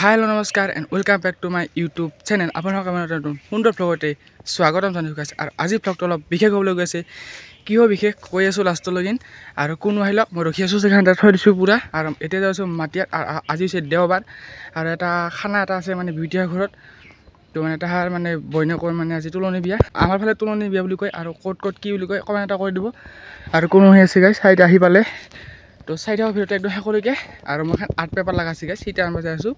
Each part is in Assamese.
Hello, namaskar and welcome back to my YouTube channel. আপোনালোক আমাৰ এটা সুন্দৰ ব্লগতে স্বাগতম জনাইছো guys। আৰু আজি ব্লগটো অলপ বিশেষ হ'ব লগা আছে। কিয় বিশেষ কৈ আছো লাষ্ট লগিন আৰু কোনো আহিলক মই ৰখি আছো সেখানটা থৈ দিছো পুৰা আৰু এতিয়া যাইছো মাটিয়াত আজি হৈছে দেওবাৰ আৰু এটা খানা এটা আছে মানে বিউটিয়া ঘৰত তো মানে তাহাৰ মানে বইনকৰ মানে আজি তুলনি বিয়া আমাৰ ফালে তুলনি বিয়া বুলি কয় আৰু কোট কি বুলি কয় কমেন্ট এটা কৰি দিব আৰু কোনো হৈ আছে guys সাইড আহি পালে তো সাইডৰ ভিতৰত একদম হেকৰিকে আৰু মই আৰ্ট পেপাৰ লাগাইছি গাইছ সিটা আনবা যাই আছো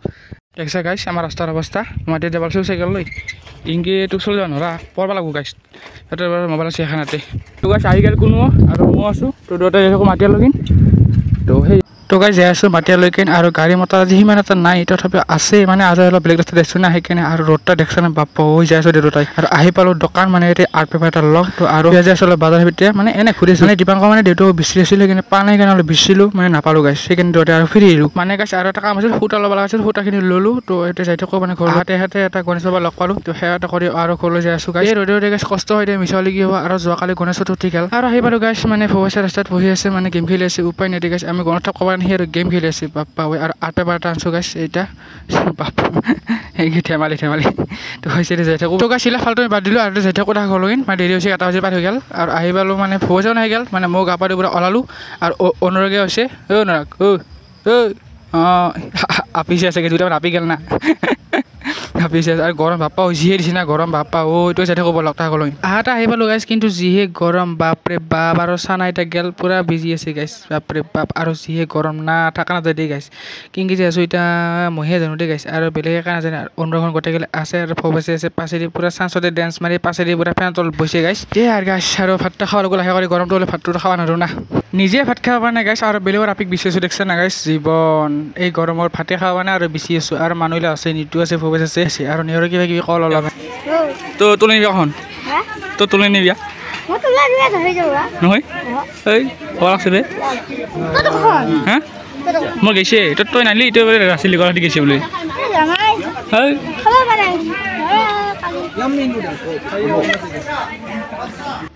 দেখছা গাইছ আমাৰ ৰাস্তাৰ অৱস্থা মাটি যাবালছো সাইকেল লৈ ইংগে তো চল যাও নৰা পৰবা লাগু গাইছ তাতে মোবাইল আছে এখানাতে তো গাইছ আহি গেল কোনো আৰু মই আছো তো দুটা দেখো মাটিয়া লগিন তো সেই তো গাইছ যাই আছো মাটিয়া লৈকেন আৰু গাড়ী মটৰ আজি হিমান এটা নাই তথাপি আছে মানে আজি অলপ বেলেগ ৰাস্তা দেখছ না হেকেনে আৰু ৰডটা দেখছ না বাপ্পা হৈ যাই আছো দুটাই আৰু আহি পালো দোকান মানে এতে আৰ্ট পেপাৰ এটা লগ তো আৰু যাই আছো বাজাৰ ভিতৰে মানে এনে ঘুৰিছো মানে দীপাংকৰ মানে দেউটো বিচি আছিল কিন্তু পানে কেনে অলপ বিচিলো মানে নাপালো গাইছ সেকেন্ড দুটা আৰু ফিৰি আহিলো মানে গাইছ আৰু এটা কাম আছিল ফুটা ল'ব লগা আছিল ফুটাখিনি ললো তো এতে যাই থাকো মানে ঘৰ হাতে এটা গণেশ বাবা লগ পালো তো সেয়া এটা কৰি আৰু ঘৰলৈ যাই আছো গাইছ এই ৰডে গাইছ কষ্ট হৈ দে মিছালি কি হ'ব আৰু যোৱাকালি গণেশ চতুৰ্থী গেল আৰু আহি পালো গাইছ মানে ভৱসা ৰাস্তাত বহি আছে মানে গেম খেলি আছে উপায় নাই গাইছ আমি গণেশ থাক কবা নাই আৰু গেম খেলি আছে বাপ্পা আৰু আৰ্ট পেপাৰ এটা আনছো গাইছ এইটা বাপ্পা এই ধেমালি তো হৈছে যাই থাকো তো গাইছ ফালটো বাদ দিলো আৰু যাই থাকো ঘৰ লগিন মানে দেৰি হৈছে 8 বজা পাৰ হৈ গেল আৰু আহি পালো মানে ভৱসাও নাই গেল মানে মই গা পাৰি পুৰা ওলালো আৰু অনুৰাগে হৈছে অনুৰাগ আপিছে আছে দুটা আপি গেল না আপিছে আৰু গৰম বাপ্পা যিহে দিছে না গৰম বাপ্পা এইটো যাই থাকো লগটা গলৈ আহাটা আহি পালো গাইছ কিন্তু যিহে গৰম বাপৰে বাপ আৰু চানা এটা গেল পুৰা বিজি আছে গাইছ বাপৰে বাপ আৰু যিহে গৰম না থাকা না যাই গাইছ কিংকি যে আছো এটা মহিয়া জানো দে গাইছ আৰু বেলেগে কানা জানে অনুৰাগখন গোটেই গেলে আছে আৰু ফবছে আছে পাছেদি পুৰা চান্সতে ডেন্স মাৰি পাছেদি পুৰা ফেন তল বসে গাইছ দে আৰু গাইছ আৰু ভাতটা খাওয়াৰ গ'ল আহে কৰি গৰমটো হ'লে ভাতটো খাওয়া নোৱাৰো না নিজে ভাত খাব নাই গাইছ আৰু বেলেগৰ আপিক বিচি আছো দেখছ না গাইছ জীৱন এই গৰমৰ ভাতে খাওয়া নাই আৰু বিচি আছো আৰু মানুহলে আছে নিটু আছে ফবছে আছে আৰু নিয়ৰ কিবা কিবি কল অলপ তো তুলি নিবি এখন তো তুলি নিবি নহয় এই ভাল আছে দে হা মই গৈছে তই নালি তই ৰাছিলি গলাটি গৈছে বুলি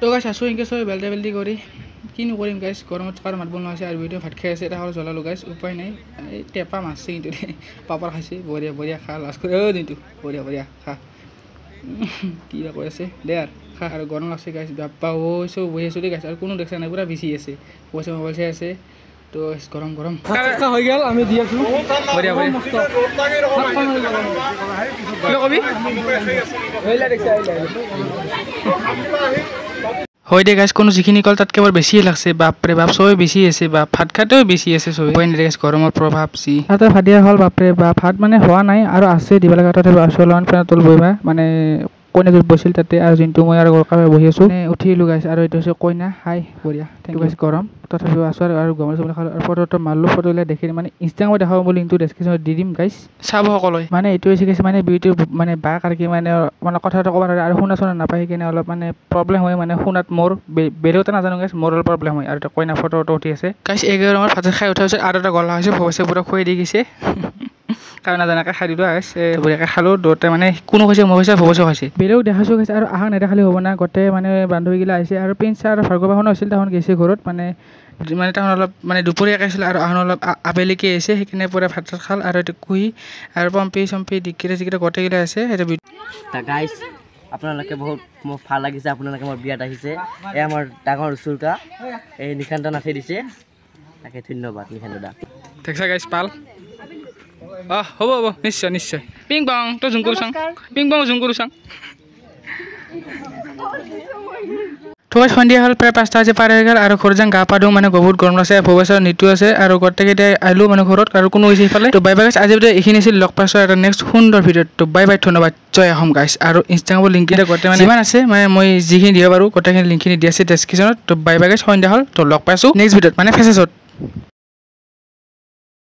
তো গাইছ আছো এনেকৈ চব বেল্টি কৰি কিনো কৰিম গাইছ গৰমত কাৰ মাত বনোৱা আছে আৰু ভিডিঅ' ভাত খাই আছে এটা হ'ল জ্বলালো গাইছ উপায় নাই এই টেপা মাছছে কিন্তু পাপৰ খাইছে বঢ়িয়া খা লাষ্ট কৰি দিনটো বঢ়িয়া খা কি কৈ আছে দে আৰু খা আৰু গৰম আছে গাইছ বাপ্পা চব বহি আছো দেই গাইছ আৰু কোনো দেখা নাই পুৰা বিচি আছে পইচা মোবাইল চাই আছে তো গৰম হৈ গেল আমি দি আছো বঢ়িয়া কবি হয় দে গাইছ কোনো যিখিনি কল তাতকৈ বৰ বেছিয়ে লাগছে বাপৰে বাপ চবে বেছি আছে বা ভাত খাতেও বেছি আছে চবে হয় নে গাইছ গৰমৰ প্ৰভাৱ যি তাতে ভাত দিয়া হ'ল বাপৰে বা ভাত মানে হোৱা নাই আৰু আছে দিব লগা তাতে আছো অলপমান ফেনৰ তল বহিবা মানে কইনা য'ত বহিছিল তাতে আৰু যোনটো মই আৰু গৰকাৰে বহি আছো উঠিলোঁ গাইছ আৰু এইটো হৈছে কইনা হাই বঢ়িয়া থেংক ইউ গাইছ গৰম তথাপিও আছো আৰু গৰম চবলৈ খালোঁ আৰু ফটো মাৰিলোঁ ফটো ওলাই দেখি মানে ইনষ্টাগ্ৰামত দেখাব বুলি লিংকটো ডেছক্ৰিপশ্যনত দি দিম গাইছ চাব সকলোৱে মানে এইটো হৈছে গাইছ মানে বিউটি মানে বাক আৰু কি মানে কথা এটা ক'ব নোৱাৰে আৰু শুনা চুনা নাপায় সেইকাৰণে অলপ মানে প্ৰব্লেম হয় মানে শুনাত মোৰ বেলেগতে নাজানো গাইছ মোৰ অলপ প্ৰব্লেম হয় আৰু এটা কইনা ফটো উঠি আছে গাইছ এগৰামাৰ ভাত খাই উঠাৰ পিছত আৰু এটা গলা হৈছে ভৱিষ্যত পুৰা খুৱাই দি গৈছে কাৰণ নাজানাকৈ খাই দিলোঁ গাইছ বঢ়িয়াকৈ খালোঁ দুটা মানে কোনো কৈছে মই কৈছে ভৱিষ্যত খাইছে বেলেগ দেখাইছোঁ গাইছ আৰু আহা নেদেখালে হ'ব না গোটেই মানে বান্ধৱীগিলা আহিছে আৰু প্ৰিন্স আৰু ভাৰ্গৱাখনো আছিল তাহোন গৈছে ঘৰত মানে তাহোন অলপ মানে দুপৰীয়াকৈ আছিল আৰু আহোন অলপ আবেলিকৈ আহিছে সেইকাৰণে পুৰা ভাত চাত খাল আৰু এইটো কুহি আৰু পম্পি ডিকিৰা চিকিৰা গোটেইগিলা আছে সেইটো গাইছ আপোনালোকে বহুত মোৰ ভাল লাগিছে আপোনালোকে মোৰ বিয়াত আহিছে এই আমাৰ ডাঙৰ চুৰকা এই নিশান্ত নাথে দিছে তাকে ধন্যবাদ নিশান্ত দা দেখছা গাইছ পাল হ'ব নিশ্চয় পিং পং তই জুম কৰোঁ চাং তো সন্ধিয়া হ'ল প্ৰায় 5টা বাজি পাৰ হৈ গ'ল আৰু ঘৰত যাং গা পা দিওঁ মানে বহুত গৰম আছে ভৱিষ্যত নিটু আছে আৰু গোটেইকেইটাই আহিলোঁ মানে ঘৰত আৰু কোনো হৈছে সেইফালে তো বাই গাইছ আজি ভিডিঅ' এইখিনি আছিল লগ পাইছোঁ এটা নেক্সট সুন্দৰ ভিডিঅ'ত তো বাই ধন্যবাদ জয় অসম গাইছ আৰু ইনষ্টাগ্ৰামৰ লিংককেইটা গোটেই মানে যিমান আছে মানে মই যিখিনি দিব পাৰোঁ গোটেইখিনি লিংকখিনি দি আছে ডেছক্ৰিপশ্যনত তো বাই গাইছ সন্ধিয়া হ'ল তো লগ পাইছোঁ নেক্সট ভিডিঅ'ত মানে ফেচেছত